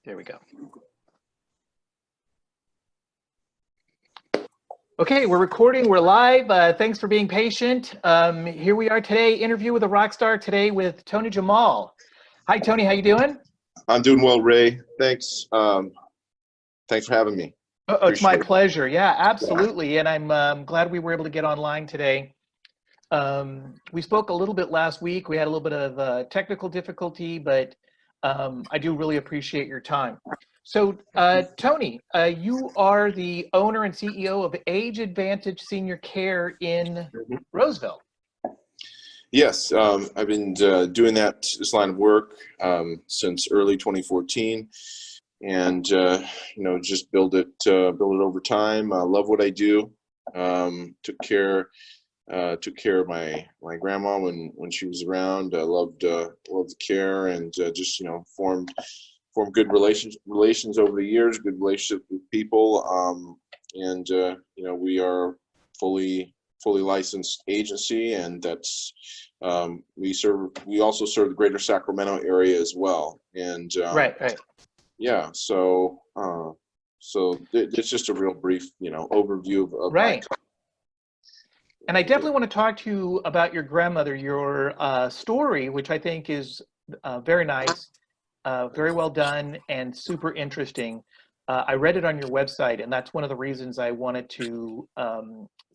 There we go. Okay, we're recording, we're live. Thanks for being patient. Here we are today, interview with a rock star today with Tony Jammal. Hi, Tony, how you doing? I'm doing well, Ray. Thanks. Thanks for having me. Oh, it's my pleasure. Yeah, absolutely. And I'm glad we were able to get online today. We spoke a little bit last week. We had a little bit of technical difficulty, but I do really appreciate your time. So, Tony, you are the owner and CEO of Age Advantage Senior Care in Roseville. Yes, I've been doing this line of work since early 2014, and just build it over time. I love what I do. Took care of my grandma when she was around. I loved the care, and just formed good relations over the years. Good relationships with people, and we are fully licensed agency, and that's we also serve the greater Sacramento area as well. And Right. Yeah, so it's just a real brief overview of right. And I definitely want to talk to you about your grandmother, your story, which I think is very nice, very well done, and super interesting. I read it on your website, and that's one of the reasons I wanted to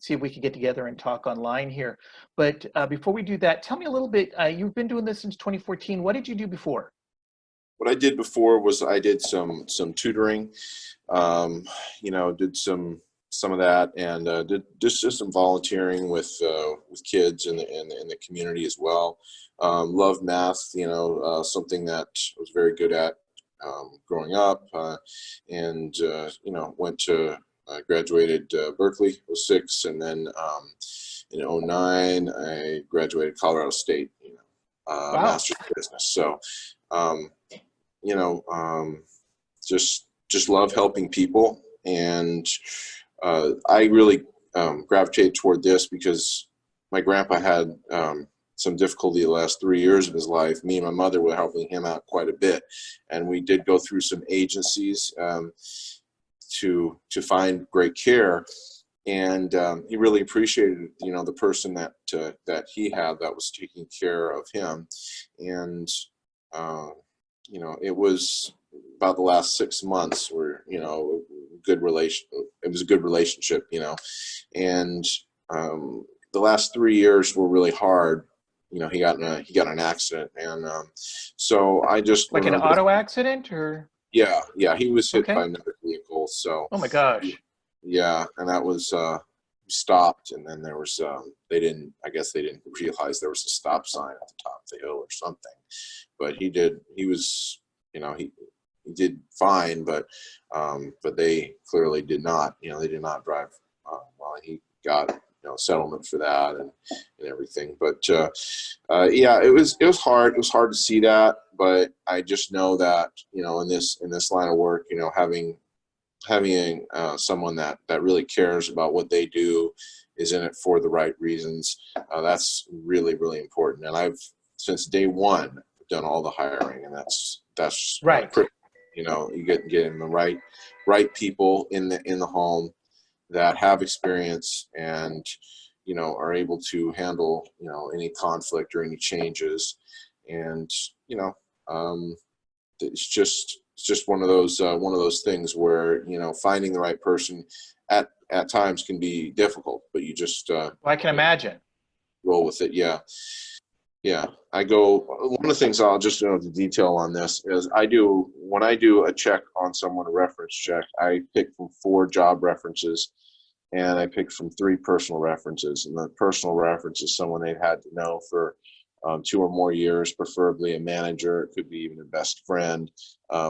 see if we could get together and talk online here. But before we do that, tell me a little bit. You've been doing this since 2014. What did you do before? What I did before was I did some tutoring, did some of that, and did just some volunteering with kids in the community as well. Loved math, something that I was very good at growing up, and went to graduated Berkeley '06, and then in '09 I graduated Colorado State, Wow. master's in business. So just love helping people, and I really gravitated toward this because my grandpa had some difficulty the last 3 years of his life. Me and my mother were helping him out quite a bit, and we did go through some agencies to find great care. And he really appreciated, the person that he had that was taking care of him. And it was about the last 6 months where it was a good relationship, and the last 3 years were really hard. He got in an accident, and so I just like an auto accident, or yeah, he was hit by another vehicle. So oh my gosh. Yeah, and that was stopped, and then there was they didn't realize there was a stop sign at the top of the hill or something, but he did fine, but they clearly did not, they did not drive while he got settlement for that and everything. But yeah, it was hard. It was hard to see that, but I just know that in this line of work, having someone that really cares about what they do, is in it for the right reasons, that's really, really important. And I've, since day one, done all the hiring, and that's right. You get in the right people in the home that have experience and are able to handle any conflict or any changes. And it's just one of those things where finding the right person at times can be difficult, but you just well, I can imagine, roll with it. Yeah, one of the things I'll just the detail on this is when I do a check on someone, a reference check, I pick from 4 job references, and I pick from 3 personal references. And the personal reference is someone they've had to know for 2 or more years, preferably a manager. It could be even a best friend.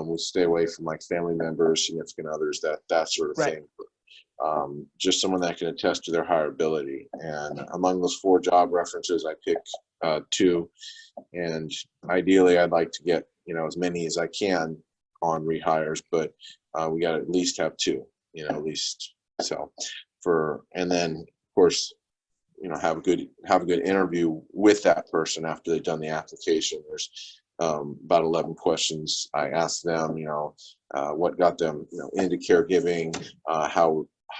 We stay away from like family members, significant others, that sort of thing. Just someone that can attest to their hireability. And among those 4 job references, I pick 2, and ideally I'd like to get as many as I can on rehires, but we got to at least have 2, at least. So and then of course have a good interview with that person after they've done the application. There's about 11 questions. I asked them, what got them, into caregiving,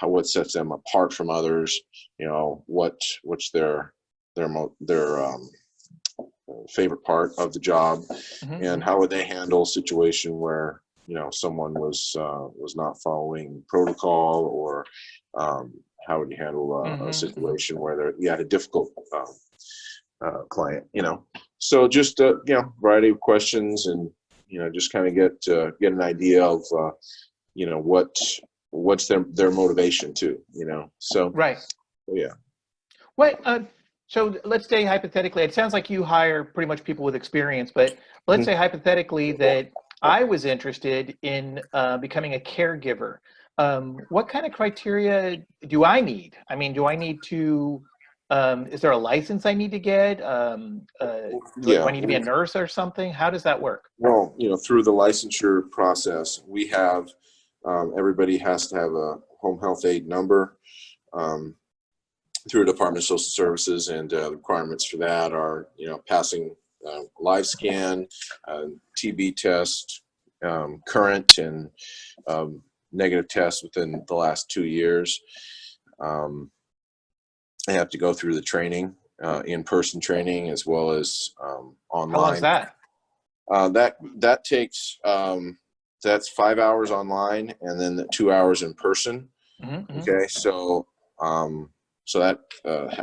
what sets them apart from others, what's their favorite part of the job, and how would they handle a situation where someone was not following protocol, or how would you handle a situation where you had a difficult client, so just variety of questions, and just kind of get an idea of what's their motivation too, so Right. yeah. What? So let's say hypothetically, it sounds like you hire pretty much people with experience, but let's say hypothetically that I was interested in becoming a caregiver. What kind of criteria do I need? I mean, do I need to? Is there a license I need to get? Do I need to be a nurse or something? How does that work? Well, through the licensure process, we have everybody has to have a home health aid number through Department of Social Services, and the requirements for that are, passing live scan, TB test, current and negative tests within the last 2 years. I have to go through the training, in-person training, as well as online. How long is that? That takes that's 5 hours online, and then the 2 hours in person. Okay, so that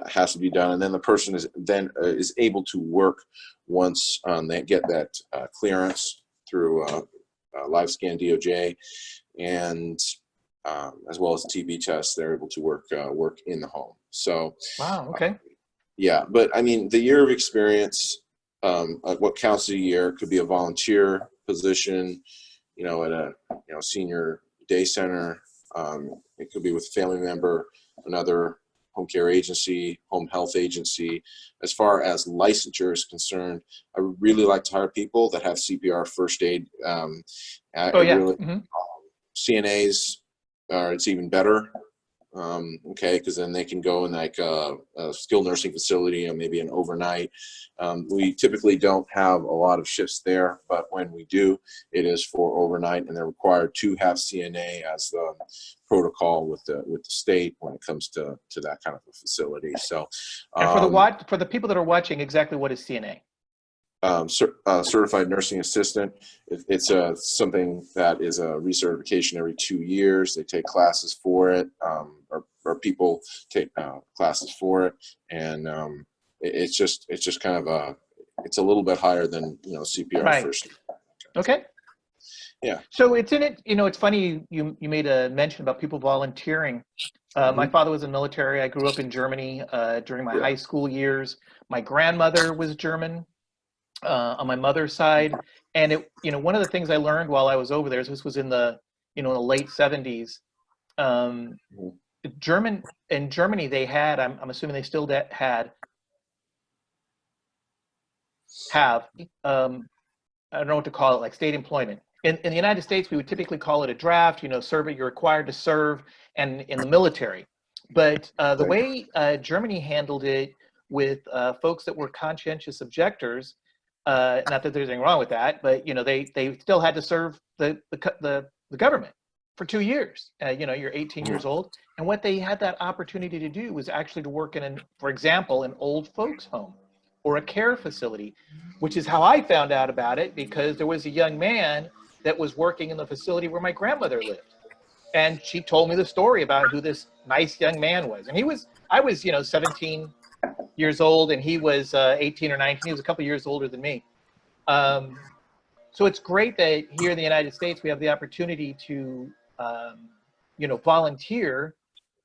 has to be done, and then the person is able to work once they get that clearance through live scan DOJ, and as well as the TB test, they're able to work in the home. So wow, okay. Yeah, but I mean, the year of experience, what counts as a year, could be a volunteer position, at a senior day center. It could be with a family member, another home care agency, home health agency. As far as licensure is concerned, I would really like to hire people that have CPR, first aid. CNAs, it's even better. Because then they can go in like a skilled nursing facility, and maybe an overnight. We typically don't have a lot of shifts there, but when we do, it is for overnight, and they're required to have CNA as the protocol with the state when it comes to that kind of a facility. So, and for the people that are watching, exactly what is CNA? Certified nursing assistant. It's something that is a recertification every 2 years. They take classes for it, or people take classes for it, and it's just kind of it's a little bit higher than CPR. Right. First. Okay. Yeah. So it's in it. It's funny you made a mention about people volunteering. My father was in the military. I grew up in Germany during my high school years. My grandmother was German. On my mother's side, and one of the things I learned while I was over there, this was in the in the late 70s. In Germany they had, I'm assuming they still have I don't know what to call it, like state employment. In the United States, we would typically call it a draft. You're required to serve and in the military. But the way Germany handled it with folks that were conscientious objectors. Not that there's anything wrong with that, but they still had to serve the government for 2 years. You're 18 years old, and what they had that opportunity to do was actually to work for example, an old folks home or a care facility, which is how I found out about it, because there was a young man that was working in the facility where my grandmother lived, and she told me the story about who this nice young man was, and I was 17 years old, and he was 18 or 19. He was a couple years older than me. So it's great that here in the United States we have the opportunity to, volunteer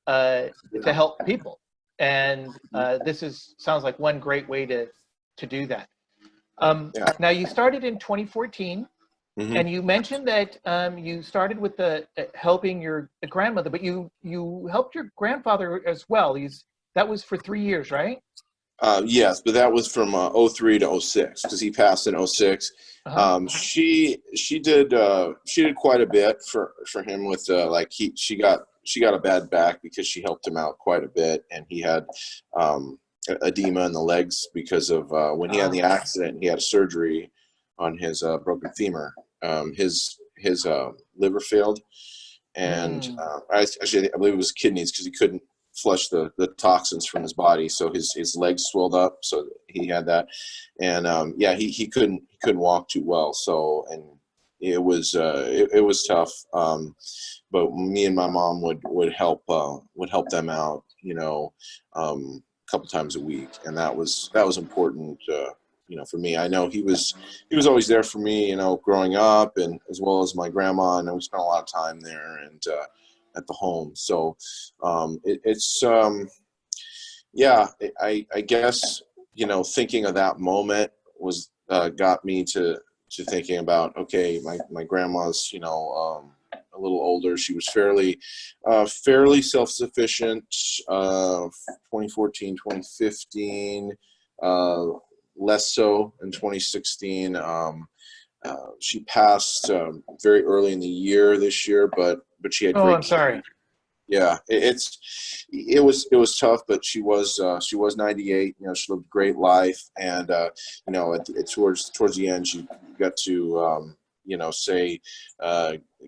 to help people, and this sounds like one great way to do that. Now you started in 2014. And you mentioned that you started with helping your grandmother, but you helped your grandfather as well. That was for 3 years, right? Yes, but that was from 03 to 06, because he passed in 06. She did quite a bit for him with she got a bad back because she helped him out quite a bit, and he had edema in the legs because of when he had the accident. He had a surgery broken femur. His liver failed, and actually I believe it was kidneys, because he couldn't flush the toxins from his body, so his legs swelled up, so he had that. And he couldn't walk too well, so, and it was tough, but me and my mom would help them out, a couple times a week, and that was important, for me. I know he was always there for me, growing up, and as well as my grandma, and we spent a lot of time there, and at the home. So I guess, thinking of that moment was got me to thinking about, okay, my grandma's, a little older. She was fairly self-sufficient, 2014, 2015, less so in 2016. She passed very early in the year this year, but she had Oh, great I'm sorry. Yeah, it was tough, but she was 98. She lived a great life, and towards the end, she got to say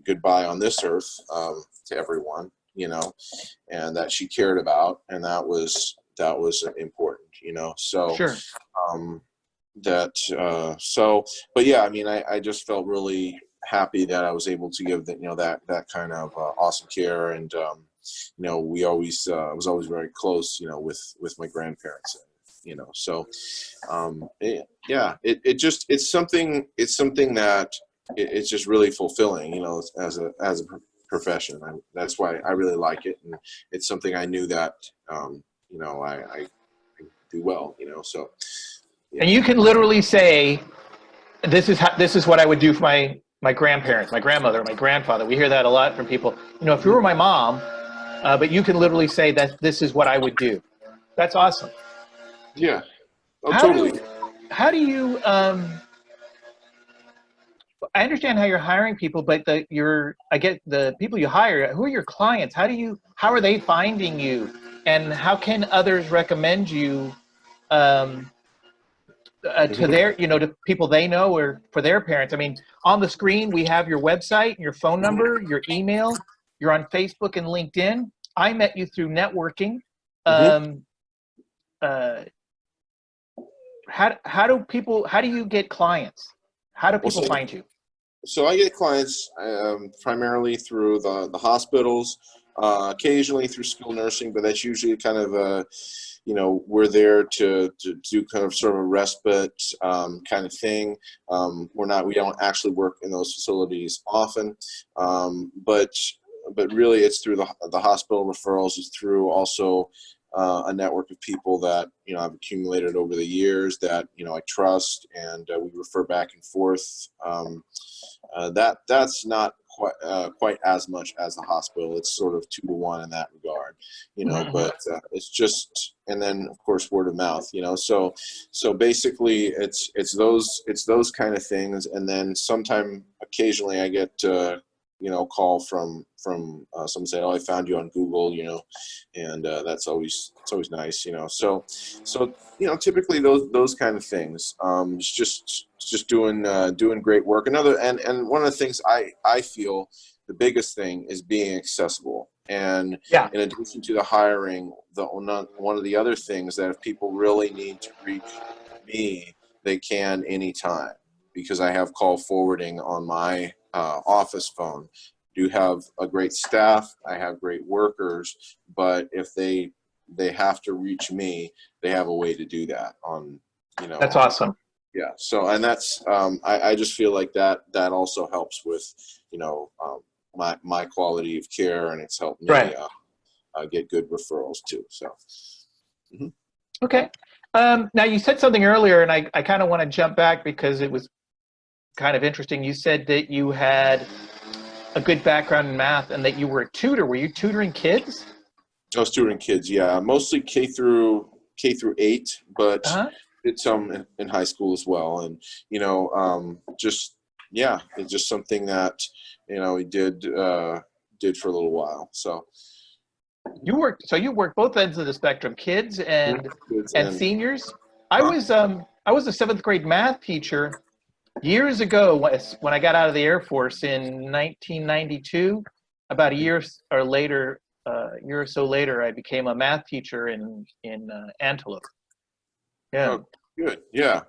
goodbye on this earth, to everyone, and that she cared about, and that was important, So Sure. but yeah, I mean, I just felt really happy that I was able to give that kind of awesome care, and we always was always very close, with my grandparents, so it's something that it's just really fulfilling, as a profession. That's why I really like it, and it's something I knew that I do well, so. Yeah. And you can literally say, this is what I would do for my grandparents, my grandmother, my grandfather. We hear that a lot from people. If you were my mom, but you can literally say that this is what I would do. That's awesome. Yeah. Oh, How totally. do you I understand how you're hiring people, but I get the people you hire. Who are your clients? How are they finding you, and how can others recommend you to their, to people they know, or for their parents? I mean, on the screen we have your website, your phone number, your email. You're on Facebook and LinkedIn. I met you through networking. How do you get clients? How do people find you? So I get clients primarily through the hospitals, occasionally through skilled nursing, but that's usually kind of we're there to do kind of sort of a respite kind of thing. We don't actually work in those facilities often, but really it's through the hospital referrals. It's through also a network of people that I've accumulated over the years that I trust, and we refer back and forth. That's not quite as much as the hospital. It's sort of 2-to-1 in that regard, but it's just, and then of course word of mouth, so basically it's those kind of things. And then occasionally I get call from someone saying, "Oh, I found you on Google," and it's always nice, so typically those kind of things. It's just doing great work. And one of the things I feel the biggest thing is being accessible. And Yeah. in addition to the hiring, one of the other things that if people really need to reach me, they can anytime, because I have call forwarding on my office phone. Do have a great staff. I have great workers, but if they have to reach me, they have a way to do that on, That's awesome. Yeah. So, and that's, I just feel like that also helps with, my quality of care, and it's helped me get good referrals too. So. Mm-hmm. Okay. Now you said something earlier, and I kind of want to jump back because it was kind of interesting. You said that you had a good background in math and that you were a tutor. Were you tutoring kids? I was tutoring kids, yeah, mostly K through 8, but did some in high school as well. And it's just something that we did for a little while. So you worked both ends of the spectrum, kids and seniors. I was a 7th grade math teacher Years ago, when I got out of the Air Force in 1992, about a year or so later, I became a math teacher in Antelope. Yeah. Oh, good. Yeah.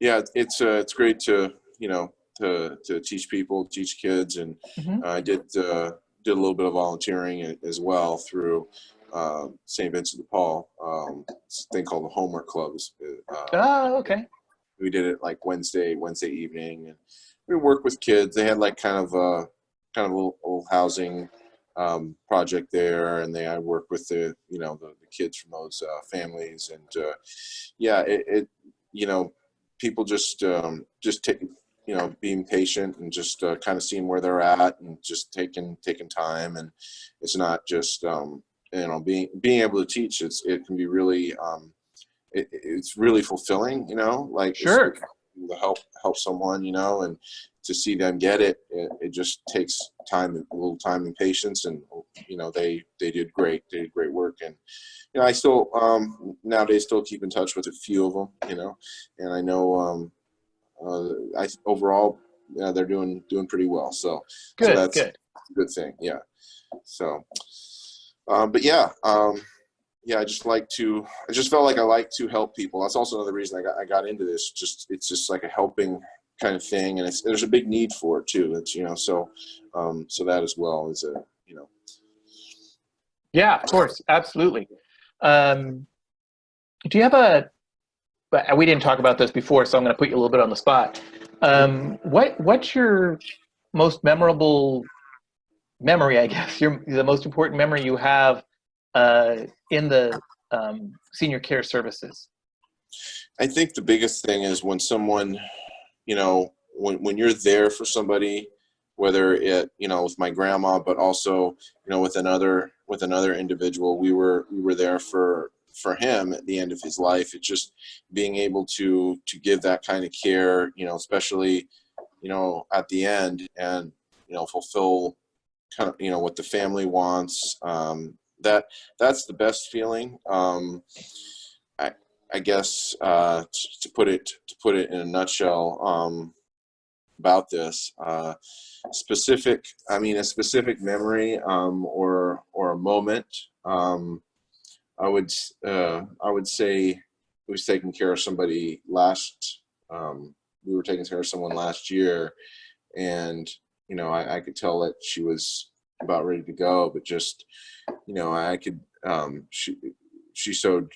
Yeah. It's great to, to teach people, teach kids. And Hmm. did a little bit of volunteering as well through St. Vincent de Paul, this thing called the Homework Clubs. Oh, okay. We did it like Wednesday evening, and we worked with kids. They had like kind of a little housing project there, and I worked with the kids from those families, and yeah, people just taking, being patient and just kind of seeing where they're at and just taking time. And it's not just being able to teach. It can be really it's really fulfilling, like it's Sure. to help someone, and to see them get it. It just takes time, a little time and patience. And they did great. They did great work. And I still nowadays still keep in touch with a few of them, and I know I overall, yeah, they're doing pretty well. So Good, that's good. a good thing. Yeah. So but yeah, yeah, I just felt like I like to help people. That's also another reason I got into this. It's just like a helping kind of thing, and there's a big need for it too. It's so that as well is a Yeah, of course, absolutely. Um, do you have but we didn't talk about this before, so I'm going to put you a little bit on the spot. What's your most memorable memory, I guess, the most important memory you have in the senior care services? I think the biggest thing is when someone, when you're there for somebody, whether with my grandma, but also, with another individual, we were there for him at the end of his life. It's just being able to give that kind of care, especially, at the end, and, fulfill kind of, what the family wants. That's the best feeling. I, I guess to put it in a nutshell, about this a specific memory, or a moment. I would say we was taking care of somebody last. We were taking care of someone last year, and I could tell that she was about ready to go, but just I could she showed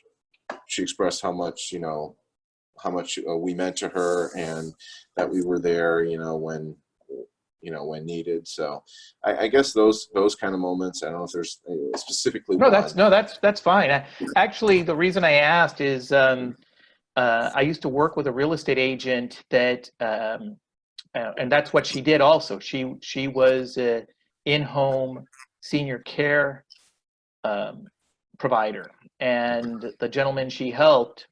she expressed how much we meant to her, and that we were there, when needed. So I guess those kind of moments. I don't know if there's specifically No, one. that's fine. Actually, the reason I asked is I used to work with a real estate agent and that's what she did. Also, she was a in-home senior care provider, and the gentleman she helped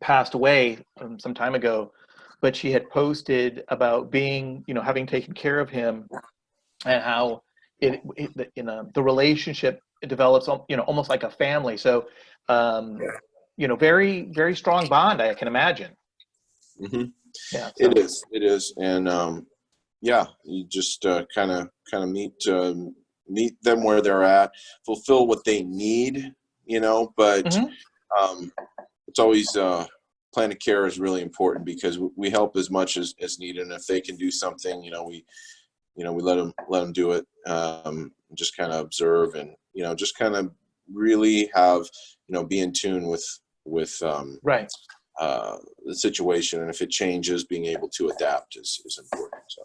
passed away some time ago, but she had posted about being, having taken care of him, and how the relationship develops, almost like a family. So, very, very strong bond, I can imagine. Hmm. Yeah. It So, is. It is. And yeah, you just kind of meet them where they're at, fulfill what they need, but mhm. um, it's always plan of care is really important, because we help as much as needed. And if they can do something, we let them do it. Just kind of observe, and just kind of really have be in tune with Right. the situation, and if it changes, being able to adapt is important. So